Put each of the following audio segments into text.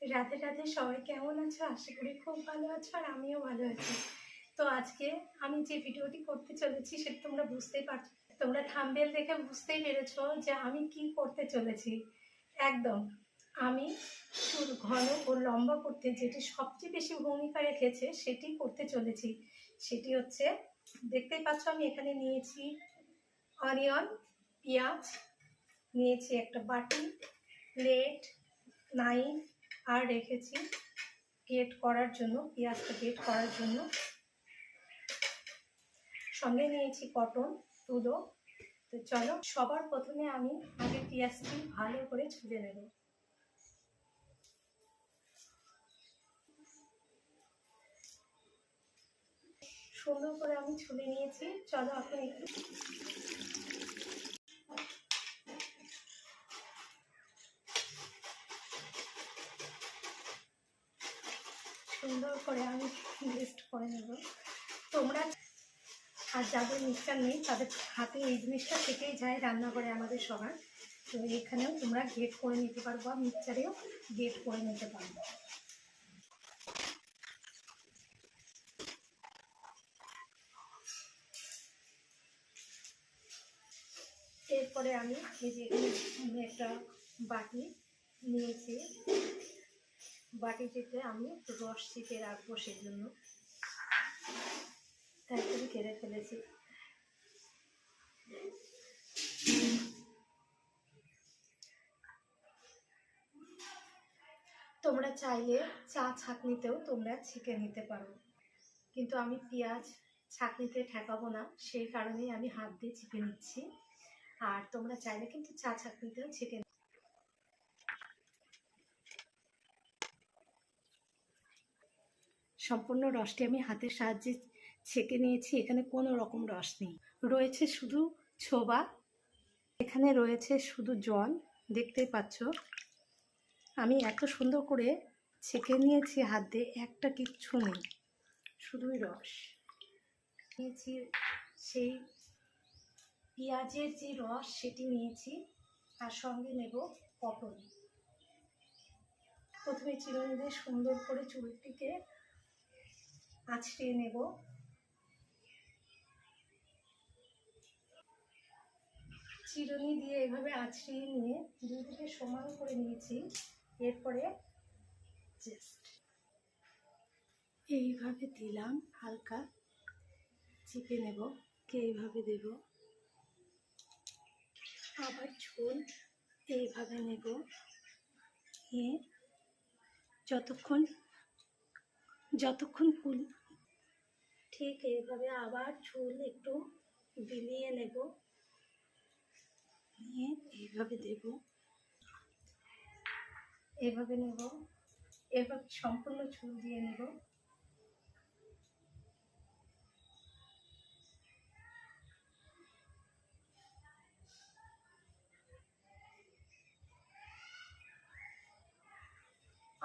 রাধে রাধে, সবাই কেমন আছো? আশা করি খুব ভালো আছো আর আমিও ভালো আছি। তো আজকে আমি যে ভিডিওটি করতে চলেছি সেটা তোমরা বুঝতেই পারছো, তোমরা থাম্বনেল দেখে বুঝতেই পেরেছো যে আমি কি করতে চলেছি। একদম আমি চুল ঘন ও লম্বা করতে যেটি সবচেয়ে বেশি ভূমিকা রেখেছে সেটি করতে চলেছি। সেটি হচ্ছে, দেখতেই পাচ্ছ আমি এখানে নিয়েছি অনিয়ন, পেঁয়াজ, নিয়েছি একটা বাটি, প্লেট, নাইফ, আর রেখেছি গ্রেট করার জন্য, পেঁয়াজটা গ্রেট করার জন্য। সঙ্গে নিয়েছি কটন তুলো। তো চলো, সবার প্রথমে আমি আগে পেঁয়াজটি ভালো করে ছুলে নেব। সুন্দর করে আমি ছুলে নিয়েছি। চলো এখন একটু সুন্দর করে আমি পেস্ট করে নেব। তোমরা আর যাদের মিক্সচার নেই তাদের হাতে এই জিনিসটা থেকেই যায় রান্না করে আমাদের সবার। তো এখানেও তোমরা গ্রেট করে নিতে পারবো, আর মিক্সচারেও গ্রেট করে নিতে পারবো। এরপরে আমি এই যে এখানে একটা বাটি নিয়েছি, বাটিটিতে আমি একটু রস চিপে রাখবো, সেই জন্য একদম কেটে ফেলেছি। তোমরা চাইলে চা ছাঁকনিতেও তোমরা ছেঁকে নিতে পারো, কিন্তু আমি পেঁয়াজ ছাঁকনিতে ঠেকাবো না, সেই কারণেই আমি হাত দিয়ে চিপে নিচ্ছি। আর তোমরা চাইলে কিন্তু চা ছাঁকনিতেও ছেঁকে। সম্পূর্ণ রসটি আমি হাতের সাহায্যে ছেঁকে নিয়েছি। এখানে কোনো রকম রস নেই, রয়েছে শুধু ছোবা, এখানে রয়েছে শুধু জল। দেখতেই পাচ্ছ আমি এত সুন্দর করে ছেঁকে নিয়েছি হাত দিয়ে, একটা কিচ্ছু নেই, শুধুই রস নিয়েছি। সেই পেঁয়াজের যে রস সেটি নিয়েছি, আর সঙ্গে নেব পটল। প্রথমে চিরুনি দিয়ে সুন্দর করে চুলটিকে আঁচড়িয়ে নেব। চিরুনি দিয়ে এভাবে আঁচড়িয়ে নিয়ে দুদিকে সমান করে নিয়েছি। এরপরে জাস্ট এইভাবে দিলাম, হালকা চিপে নেব, এইভাবে দেব। আবার ঝোল এইভাবে নেব, নিয়ে যতক্ষণ ফুল, ঠিক এইভাবে আবার চুল একটু বিলিয়ে নেব, নিয়ে এইভাবে দেব, এইভাবে নেব, এবার সম্পূর্ণ চুল দিয়ে নেব।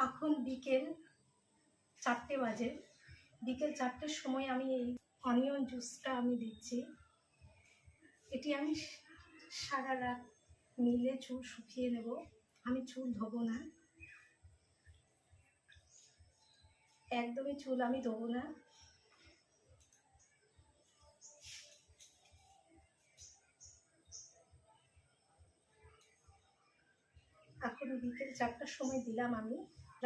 এখন বিকেল 4টে বাজে। বিকেল 4টের সময় আমি এই অনিয়ন জুসটা আমি দিচ্ছি। এটি আমি সারা রাত মিলে চুল শুকিয়ে নেব। আমি চুল ধোবো না, একদমই চুল আমি ধোবো না। এখন বিকেল 4টার সময় দিলাম আমি।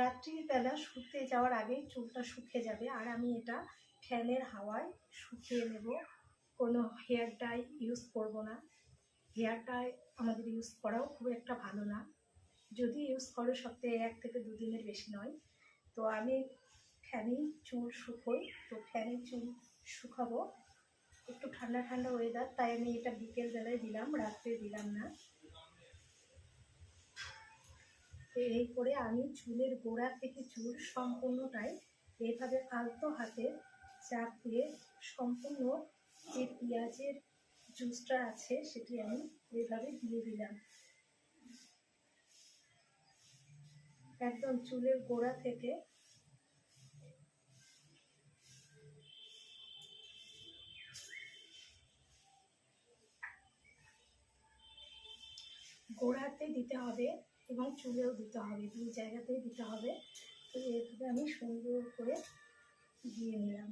রাত্রিবেলা শুতে যাওয়ার আগে চুলটা শুকিয়ে যাবে, আর আমি এটা ফ্যানের হাওয়ায় শুকিয়ে নেব। কোনো হেয়ার ডাই ইউজ করব না। হেয়ার ডাই আমাদের ইউজ করাও খুব একটা ভালো না, যদি ইউজ করো সপ্তাহে 1 থেকে 2 দিনের বেশি নয়। তো আমি ফ্যানেই চুল শুকোই, তো ফ্যানে চুল শুকাবো। একটু ঠান্ডা ঠান্ডা ওয়েদার, তাই আমি এটা বিকেল বেলায় দিলাম, রাত্রে দিলাম না। তো এই করে আমি চুলের গোড়া থেকে চুল সম্পূর্ণটাই এইভাবে আলতো হাতে চাপ দিয়ে সম্পূর্ণ যে পেঁয়াজের জুসটা আছে সেটি আমি এইভাবে দিয়ে দিলাম, একদম চুলের গোড়া থেকে। গোড়াতে দিতে হবে, এবং চুলেও দিতে হবে, 2 জায়গাতেই দিতে হবে। তো এইভাবে আমি সুন্দর করে দিয়ে নিলাম।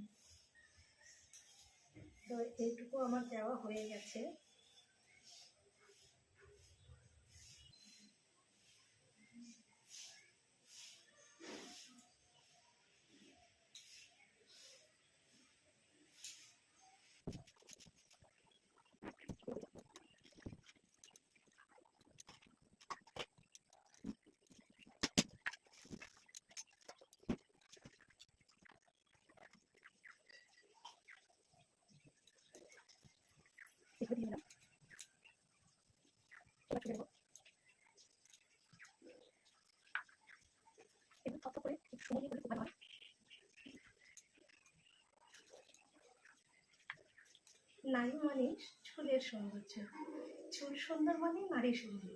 তো এইটুকু আমার দেওয়া হয়ে গেছে। দিয়ে দিলাম। এবার চলে যাবো এবং কত করে একটু সময় দিয়ে করলে খুব ভালো হয়। নারী মানে চুলের সৌন্দর্য, চুল সুন্দর মানে নারী সুন্দর।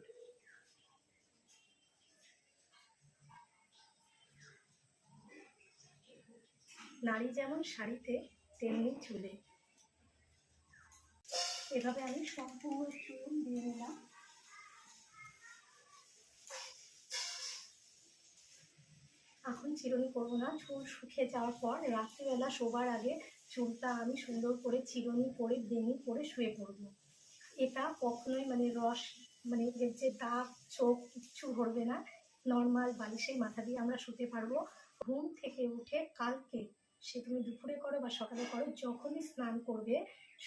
নারী যেমন শাড়িতে তেমনি চুলে। এভাবে আমি সম্পূর্ণ চুল দিয়ে নিলাম। এখন চিরুনি করবো না, চুল শুকিয়ে যাওয়ার পর রাত্রিবেলা শোবার আগে চুলটা আমি সুন্দর করে চিরুনি করে বেনি করে শুয়ে পড়বো। এটা কখনোই মানে রস মানে এর যে দাগ চোখ কিচ্ছু ধরবে না, নর্মাল বালিশেই মাথা দিয়ে আমরা শুতে পারবো। ঘুম থেকে উঠে কালকে, সে তুমি দুপুরে করো বা সকালে করো, যখনই স্নান করবে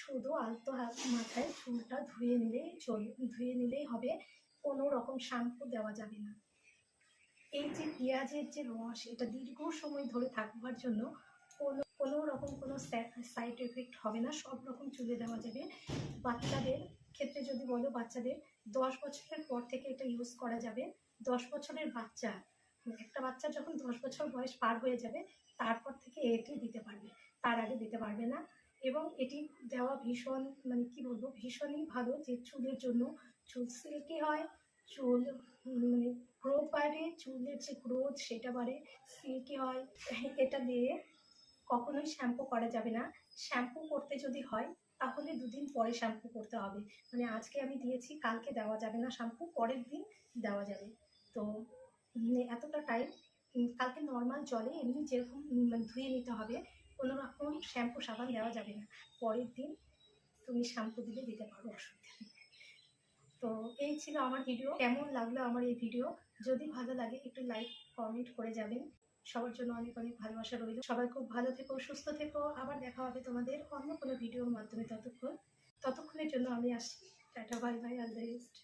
শুধু আলতো মাথায় চুলটা ধুয়ে নিলেই হবে, কোনো রকম শ্যাম্পু দেওয়া যাবে না। এই যে পেঁয়াজের যে রস, এটা দীর্ঘ সময় ধরে থাকবার জন্য কোনো রকম কোনো সাইড এফেক্ট হবে না, সব রকম চুলে দেওয়া যাবে। বাচ্চাদের ক্ষেত্রে যদি বলো, বাচ্চাদের 10 বছরের পর থেকে এটা ইউজ করা যাবে। 10 বছরের বাচ্চা, একটা বাচ্চা যখন 10 বছর বয়স পার হয়ে যাবে তারপর থেকে এটি দিতে পারবে, তার আগে দিতে পারবে না। এবং এটি দেওয়া ভীষণ মানে কি বলবো, ভীষণই ভালো, যে চুলের জন্য চুল সিল্কি হয়, চুল মানে গ্রোথ বাড়ে, চুলের যে গ্রোথ সেটা বাড়ে, সিল্কি হয়। এটা দিয়ে কখনোই শ্যাম্পু করা যাবে না। শ্যাম্পু করতে যদি হয় তাহলে 2 দিন পরে শ্যাম্পু করতে হবে, মানে আজকে আমি দিয়েছি কালকে দেওয়া যাবে না শ্যাম্পু, পরের দিন দেওয়া যাবে। তো এতটা টাইম কালকে নর্মাল জলে এমনি যেরকম মানে ধুয়ে নিতে হবে, কোনো রকম শ্যাম্পু সাবান দেওয়া যাবে না। পরের দিন তুমি শ্যাম্পু দিতে পারো, অসুবিধা নেই। তো এই ছিল আমার ভিডিও। কেমন লাগলো আমার এই ভিডিও? যদি ভালো লাগে একটু লাইক কমেন্ট করে যাবেন। সবার জন্য অনেক অনেক ভালোবাসা রইল। সবাই খুব ভালো থেকো, সুস্থ থেকো। আবার দেখা হবে তোমাদের অন্য কোনো ভিডিওর মাধ্যমে। ততক্ষণের জন্য আমি আসছি। Tata, bye bye, all the best.